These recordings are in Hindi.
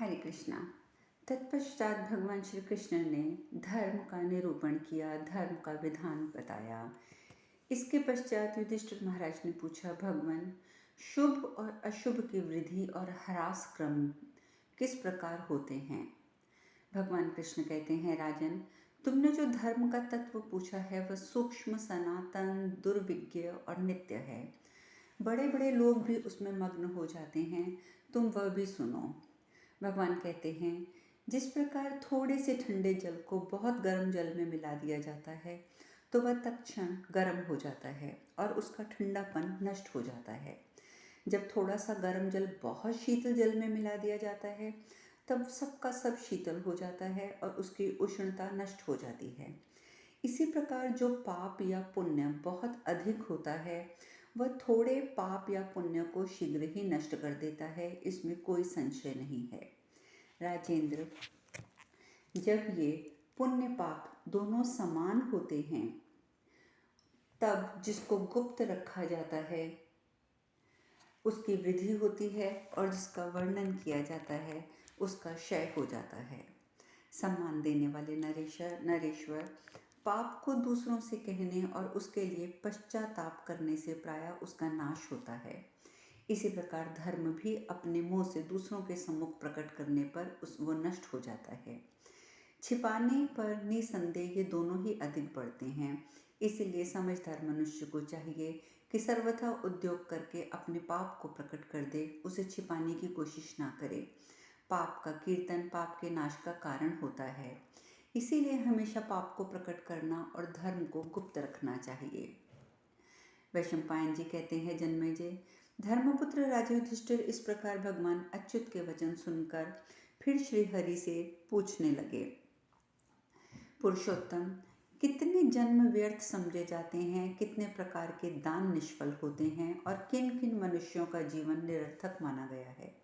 हरे कृष्णा। तत्पश्चात भगवान श्री कृष्ण ने धर्म का निरूपण किया, धर्म का विधान बताया। इसके पश्चात युधिष्ठिर महाराज ने पूछा, भगवान, शुभ और अशुभ की वृद्धि और ह्रास क्रम किस प्रकार होते हैं? भगवान कृष्ण कहते हैं, राजन, तुमने जो धर्म का तत्व पूछा है वह सूक्ष्म, सनातन, दुर्विज्ञ और नित्य है। बड़े बड़े लोग भी उसमें मग्न हो जाते हैं, तुम वह भी सुनो। भगवान कहते हैं, जिस प्रकार थोड़े से ठंडे जल को बहुत गर्म जल में मिला दिया जाता है तो वह तत्क्षण गर्म हो जाता है और उसका ठंडापन नष्ट हो जाता है। जब थोड़ा सा गर्म जल बहुत शीतल जल में मिला दिया जाता है तब सबका सब शीतल हो जाता है और उसकी उष्णता नष्ट हो जाती है। इसी प्रकार जो पाप या पुण्य बहुत अधिक होता है वह थोड़े पाप या पुण्य को शीघ्र ही नष्ट कर देता है, इसमें कोई संशय नहीं है। राजेंद्र, जब ये पुण्य पाप दोनों समान होते हैं तब जिसको गुप्त रखा जाता है उसकी वृद्धि होती है और जिसका वर्णन किया जाता है उसका क्षय हो जाता है। सम्मान देने वाले नरेश्वर पाप को दूसरों से कहने और उसके लिए पश्चाताप करने से प्रायः उसका नाश होता है। इसी प्रकार धर्म भी अपने मुंह से दूसरों के सम्मुख प्रकट करने पर वो नष्ट हो जाता है। छिपाने पर निसंदेह ये दोनों ही अधिक बढ़ते हैं। इसीलिए समझदार मनुष्य को चाहिए कि सर्वथा उद्योग करके अपने पाप को प्रकट कर दे, उसे छिपाने की कोशिश ना करे। पाप का कीर्तन पाप के नाश का कारण होता है। इसीलिए हमेशा पाप को प्रकट करना और धर्म को गुप्त रखना चाहिए। वैशंपायन जी कहते हैं, जन्मेजय, धर्मपुत्र राजा युधिष्ठिर इस प्रकार भगवान अच्युत के वचन सुनकर फिर श्री हरि से पूछने लगे, पुरुषोत्तम, कितने जन्म व्यर्थ समझे जाते हैं, कितने प्रकार के दान निष्फल होते हैं और किन किन मनुष्यों का जीवन निरर्थक माना गया है।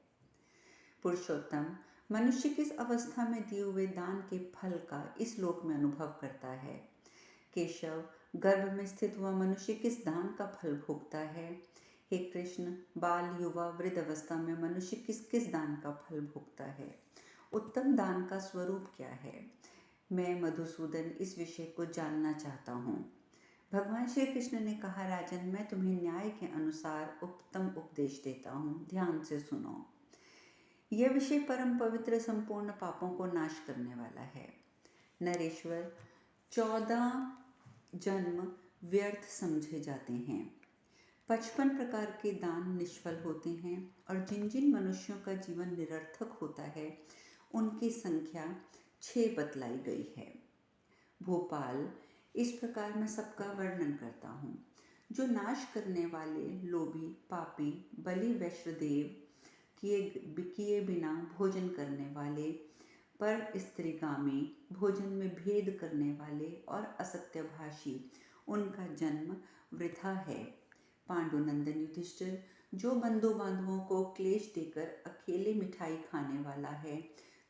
पुरुषोत्तम, मनुष्य किस अवस्था में दिए हुए दान के फल का इस लोक में अनुभव करता है? केशव, गर्भ में स्थित हुआ मनुष्य किस दान का फल भोगता है? हे कृष्ण, बाल, युवा, वृद्ध अवस्था में मनुष्य किस किस दान का फल भोगता है? उत्तम दान का स्वरूप क्या है? मैं मधुसूदन इस विषय को जानना चाहता हूँ। भगवान श्री कृष्ण ने कहा, राजन, मैं तुम्हें न्याय के अनुसार उत्तम उपदेश देता हूँ, ध्यान से सुनो। यह विषय परम पवित्र, संपूर्ण पापों को नाश करने वाला है। नरेश्वर, 14 जन्म व्यर्थ समझे जाते हैं। 55 प्रकार के दान निष्फल होते हैं और जिन जिन मनुष्यों का जीवन निरर्थक होता है उनकी संख्या 6 बतलाई गई है। भोपाल, इस प्रकार मैं सबका वर्णन करता हूँ। जो नाश करने वाले, लोभी, पापी, बलि, वैश्वदेव, किए बिना भोजन करने वाले, पर स्त्रीगामी, भोजन में भेद करने वाले और असत्यभाषी, उनका जन्म वृथा है। पांडुनंदन युधिष्ठिर, जो बंधु बांधवों को क्लेश देकर अकेले मिठाई खाने वाला है,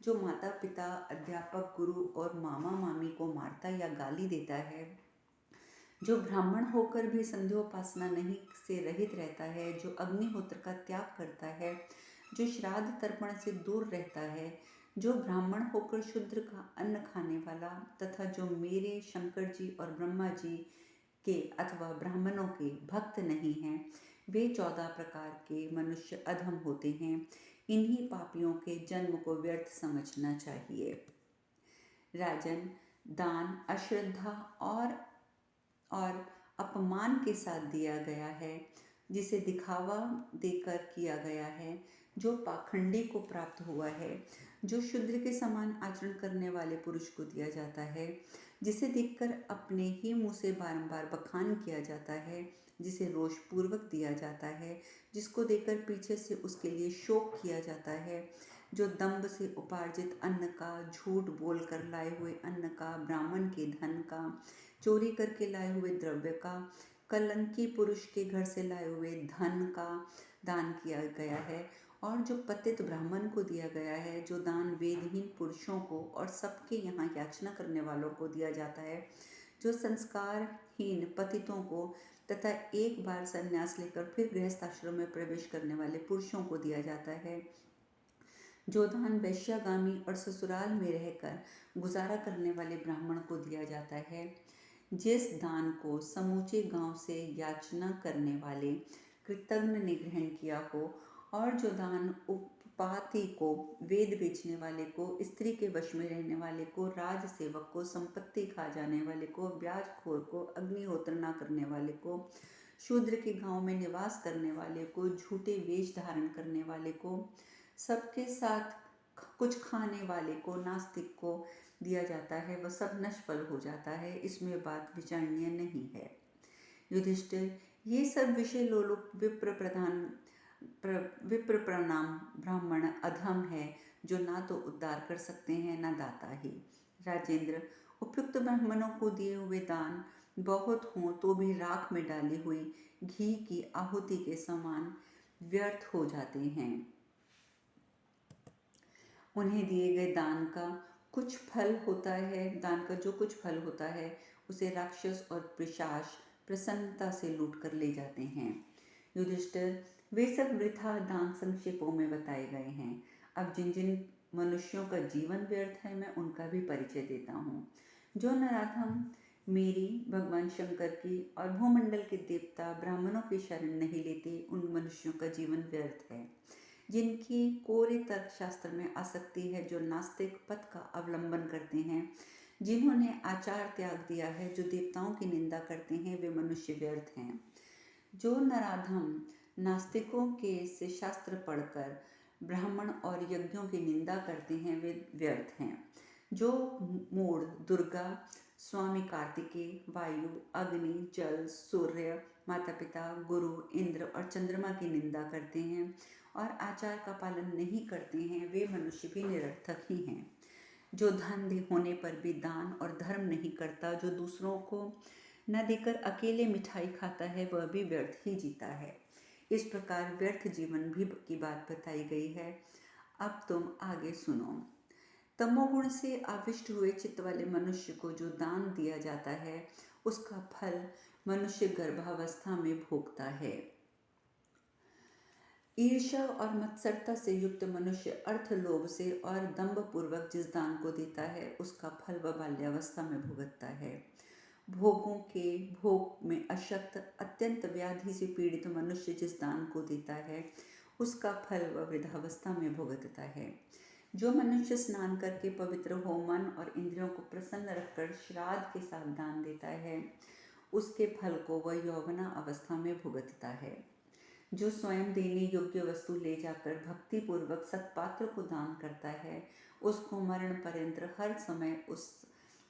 जो माता पिता, अध्यापक, गुरु और मामा मामी को मारता या गाली देता है, जो ब्राह्मण होकर भी संध्योपासना नहीं से रहित रहता है, जो अग्निहोत्र का त्याग करता है, जो श्राद्ध तर्पण से दूर रहता है, जो ब्राह्मण होकर शूद्र का अन्न खाने वाला तथा जो मेरे, शंकर जी और ब्रह्मा जी के अथवा ब्राह्मणों के भक्त नहीं हैं, वे 14 प्रकार के मनुष्य अधम होते हैं। इन्हीं पापियों के जन्म को व्यर्थ समझना चाहिए। राजन, दान अश्रद्धा और अपमान के साथ दिया गया है, जिसे दिखावा देकर किया गया है, जो पाखंडी को प्राप्त हुआ है, जो शूद्र के समान आचरण करने वाले पुरुष को दिया जाता है, जिसे देखकर अपने ही मुंह से बारंबार बखान किया जाता है, जिसे रोषपूर्वक दिया जाता है, जिसको देकर पीछे से उसके लिए शोक किया जाता है, जो दंभ से उपार्जित अन्न का, झूठ बोलकर लाए हुए अन्न का, ब्राह्मण के धन का, चोरी करके लाए हुए द्रव्य का, कलंकी पुरुष के घर से लाए हुए धन का दान किया गया है, और जो पतित ब्राह्मण को दिया गया है, जो दान वेदहीन पुरुषों को और सबके यहाँ याचना करने वालों को दिया जाता है, जो संस्कारहीन पतितों को तथा एक बार संन्यास लेकर फिर गृहस्थाश्रम में प्रवेश करने वाले पुरुषों को दिया जाता है, जो दान वैश्यागामी और ससुराल में रहकर गुजारा करने वाले ब्राह्मण को दिया जाता है, जिस दान को समूचे गांव से याचना करने वाले कृतज्ञ ने ग्रहण किया हो, और जो दान उपपाती को, वेद बेचने वाले को, स्त्री के वश में रहने वाले को, राज सेवक को, संपत्ति खा जाने वाले को, ब्याजखोर को, अग्निहोत्र न करने वाले को, शूद्र के गांव में निवास करने वाले को, झूठे वेश धारण करने वाले को, सबके साथ कुछ खाने वाले को, नास्तिक को दिया जाता है, वह सब निष्फल हो जाता है। इसमें बात विचारणीय नहीं है। युधिष्ठिर, ये सब विषय लोलुप विप्र प्रणाम ब्राह्मण अधम है, जो ना तो उद्धार कर सकते हैं ना दाता ही। राजेंद्र, उपयुक्त ब्राह्मणों को दिए हुए दान बहुत हों तो भी राख में डाली हुई घी की आहुति के समान व्यर्थ हो जाते हैं। उन्हें दिए गए दान का कुछ फल होता है, दान का जो कुछ फल होता है उसे राक्षस और पिशाच प्रसन्नता से लूट कर ले जाते हैं। युधिष्ठिर, वे सब वृथा दान संक्षेपों में बताए गए हैं। अब जिन जिन मनुष्यों का जीवन व्यर्थ है, मैं उनका भी परिचय देता हूँ। जो नराधम मेरी, भगवान शंकर की और भूमंडल के देवता ब्राह्मणों की शरण नहीं लेते, उन मनुष्यों का जीवन व्यर्थ है। जिनकी कोरे तर्क शास्त्र में आसक्ति है, जो नास्तिक पथ का अवलंबन करते हैं, जिन्होंने आचार त्याग दिया है, जो देवताओं की निंदा करते हैं, वे मनुष्य व्यर्थ हैं। जो नराधम नास्तिकों के से शास्त्र पढ़कर ब्राह्मण और यज्ञों की निंदा करते हैं, वे व्यर्थ हैं। जो मूढ़ दुर्गा, स्वामी कार्तिकेय, वायु, अग्नि, जल, सूर्य, माता पिता, गुरु, इंद्र और चंद्रमा की निंदा करते हैं और आचार का पालन नहीं करते हैं, वे मनुष्य भी निरर्थक ही हैं। जो धन होने पर भी दान और धर्म नहीं करता, जो दूसरों को न देकर अकेले मिठाई खाता है, वह भी व्यर्थ ही जीता है। इस प्रकार व्यर्थ जीवन भी की बात बताई गई है। अब तुम आगे सुनो। तमोगुण से आविष्ट हुए चित्त वाले मनुष्य को जो दान दिया जाता है, उसका फल मनुष्य गर्भावस्था में भोगता है। ईर्ष्या और मत्सरता से युक्त मनुष्य अर्थ लोभ से और दंभ पूर्वक जिस दान को देता है, उसका फल वह बाल्यावस्था में भुगतता है। भोगों के भोग में अशक्त, अत्यंत व्याधि से पीड़ित मनुष्य जिस दान को देता है, उसका फल वह वृद्धावस्था में भुगतता है। जो मनुष्य स्नान करके पवित्र हो, मन और इंद्रियों को प्रसन्न रखकर श्राद्ध के साथ दान देता है, उसके फल को वह यौवना अवस्था में भुगतता है। जो स्वयं देने योग्य वस्तु ले जाकर भक्ति पूर्वक सत्पात्र को दान करता है, उसको मरण पर्यंत हर समय उस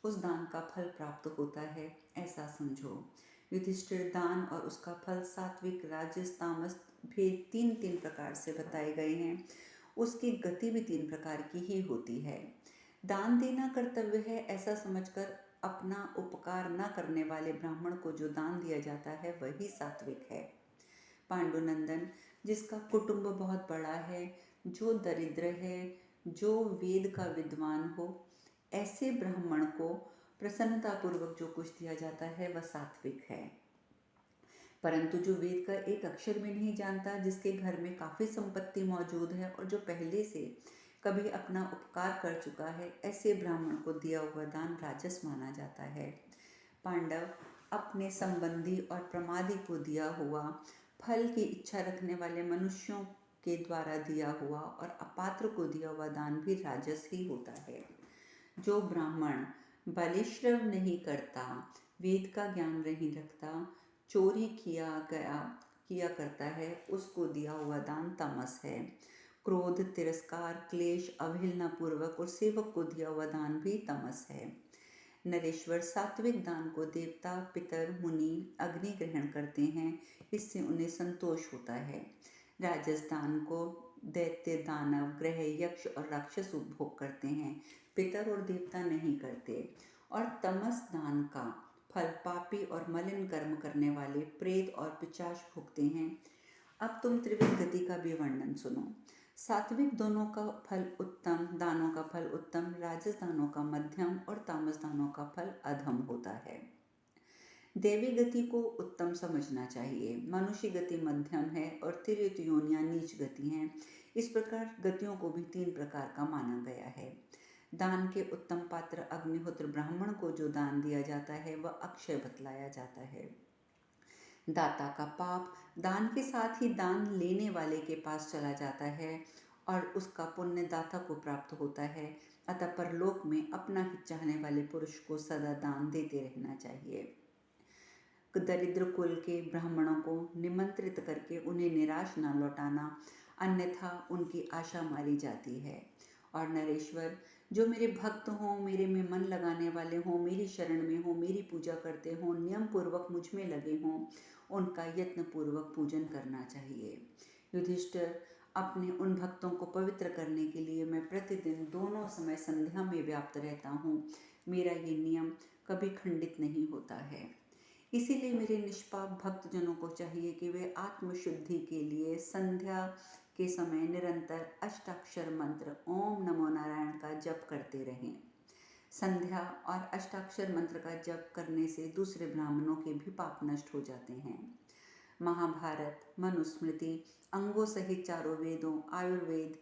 दान का फल प्राप्त होता है, ऐसा समझो। युधिष्ठिर, दान और उसका फल सात्विक, राजस, तामस भेद तीन तीन प्रकार से बताए गए हैं। उसकी गति भी तीन प्रकार की ही होती है। दान देना कर्तव्य है, ऐसा समझकर अपना उपकार न करने वाले ब्राह्मण को जो दान दिया जाता है, वही सात्विक है। पांडुनंदन, जिसका कुटुंब बहुत बड़ा है, जो दरिद्र है, जो वेद का विद्वान हो, ऐसे ब्राह्मण को प्रसन्नतापूर्वक जो कुछ दिया जाता है, वह सात्विक है। परंतु जो वेद का एक अक्षर भी नहीं जानता, जिसके घर में काफ़ी संपत्ति मौजूद है और जो पहले से कभी अपना उपकार कर चुका है, ऐसे ब्राह्मण को दिया हुआ दान राजस माना जाता है। पांडव, अपने संबंधी और प्रमादी को दिया हुआ फल की इच्छा रखने वाले मनुष्यों के द्वारा दिया हुआ और अपात्र को दिया हुआ दान भी राजस ही होता है। जो ब्राह्मण बलिश्रम नहीं करता, वेद का ज्ञान नहीं रखता, चोरी किया करता है, उसको दिया हुआ दान तमस है। क्रोध, तिरस्कार, क्लेश, अवहेलना पूर्वक और सेवक को दिया हुआ दान भी तमस है। नरेश्वर, सात्विक दान को देवता, पितर, मुनि, अग्नि ग्रहण करते हैं, इससे उन्हें संतोष होता है। राजस दान को दैत्य, दानव, ग्रह, यक्ष और राक्षस उपभोग करते हैं, पितर और देवता नहीं करते। और तमस दान का फल पापी और मलिन कर्म करने वाले प्रेत और पिशाच भोगते हैं। अब तुम त्रिविध गति का भी वर्णन सुनो। सात्विक दानों का फल उत्तम, राजस दानों का मध्यम और तामस दानों का फल अधम होता है। देवी गति को उत्तम समझना चाहिए। मनुष्य गति मध्यम है और तिर्यक योनियां नीच गति हैं। इस प्रकार गतियों को भी 3 प्रकार का माना गया है। दान के उत्तम पात्र अग्निहोत्र ब्राह्मण को जो दान दिया जाता है वह अक्षय बतलाया जाता है। दाता का पाप दान के साथ ही दान लेने वाले के पास चला जाता है और उसका पुण्य दाता को प्राप्त होता है। अतः परलोक में अपना हित चाहने वाले पुरुष को सदा दान देते रहना चाहिए। दरिद्र कुल के ब्राह्मणों को निमंत्रित करके उन्हें निराश न लौटाना, अन्यथा उनकी आशा मारी जाती है। और नरेश्वर, जो मेरे भक्त हों, मेरे में मन लगाने वाले हों, मेरी शरण में हों, मेरी पूजा करते हों, नियम पूर्वक मुझ में लगे हों, उनका यत्न पूर्वक पूजन करना चाहिए। युधिष्ठिर, अपने उन भक्तों को पवित्र करने के लिए मैं प्रतिदिन दोनों समय संध्या में व्याप्त रहता हूँ। मेरा ये नियम कभी खंडित नहीं होता है। इसीलिए मेरे निष्पाप भक्तजनों को चाहिए कि वे आत्मशुद्धि के लिए संध्या के समय निरंतर अष्टाक्षर मंत्र ओम नमो नारायण का जप करते रहें। संध्या और अष्टाक्षर मंत्र का जप करने से दूसरे ब्राह्मणों के भी पाप नष्ट हो जाते हैं। महाभारत, मनुस्मृति, अंगों सहित चारों वेदों, आयुर्वेद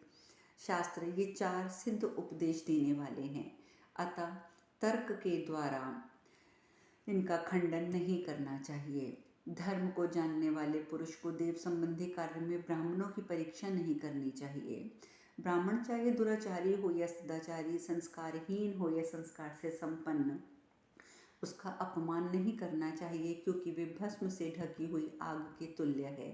शास्त्र ये 4 सिद्ध उपदेश देने वाले हैं। अतः तर्क के द्वारा इनका खंडन नहीं करना चाहिए। धर्म को जानने वाले पुरुष को देव संबंधी कार्य में ब्राह्मणों की परीक्षा नहीं करनी चाहिए। ब्राह्मण चाहे दुराचारी हो या सदाचारी, संस्कारहीन हो या संस्कार से संपन्न, उसका अपमान नहीं करना चाहिए, क्योंकि वे भस्म से ढकी हुई आग के तुल्य है।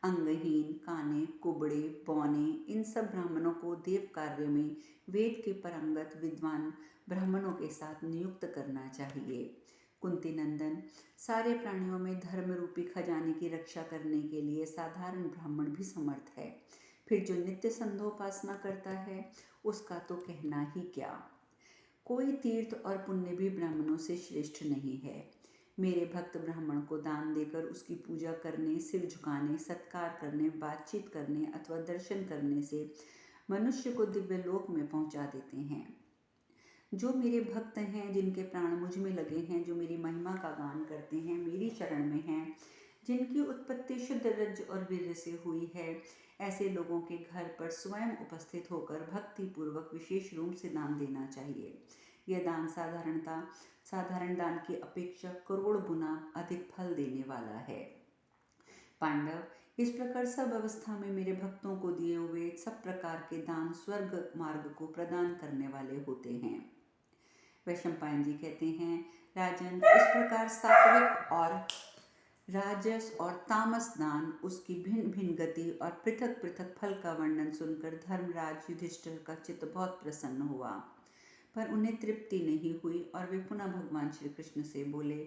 अंगहीन, काने, कुबड़े, बौने, इन सब ब्राह्मणों को देव कार्य में वेद के परंगत विद्वान ब्राह्मणों के साथ नियुक्त करना चाहिए। कुंती नंदन, सारे प्राणियों में धर्म रूपी खजाने की रक्षा करने के लिए साधारण ब्राह्मण भी समर्थ है। फिर जो नित्य संध्योपासना करता है उसका तो कहना ही क्या। कोई तीर्थ और पुण्य भी ब्राह्मणों से श्रेष्ठ नहीं है। मेरे भक्त ब्राह्मण को दान देकर उसकी पूजा करने, सिर झुकाने, सत्कार करने, बातचीत करने अथवा दर्शन करने से मनुष्य को दिव्य लोक में पहुंचा देते हैं। जो मेरे भक्त हैं, जिनके प्राण मुझ में लगे हैं, जो मेरी महिमा का गान करते हैं, मेरी शरण में हैं, जिनकी उत्पत्ति शुद्ध रज और वीर्य से हुई है, ऐसे लोगों के घर पर स्वयं उपस्थित होकर भक्ति पूर्वक विशेष रूप से दान देना चाहिए। यह दान साधारण दान की अपेक्षा करोड़ गुना अधिक फल देने वाला है। पांडव, इस प्रकार सब अवस्था में मेरे भक्तों को दिए हुए सब प्रकार के दान स्वर्ग मार्ग को प्रदान करने वाले होते हैं। वैशंपायन जी कहते हैं, राजन, इस प्रकार सात्विक और राजस और तामस दान, उसकी भिन्न भिन्न गति और पृथक पृथक फल का वर्णन सुनकर धर्मराज युधिष्ठिर का चित्त बहुत प्रसन्न हुआ, पर उन्हें तृप्ति नहीं हुई और वे पुनः भगवान श्री कृष्ण से बोले,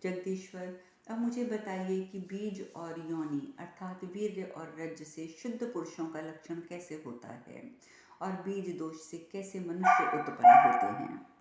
जगदीश्वर, अब मुझे बताइए कि बीज और योनि अर्थात वीर्य और रज से शुद्ध पुरुषों का लक्षण कैसे होता है और बीज दोष से कैसे मनुष्य उत्पन्न होते हैं।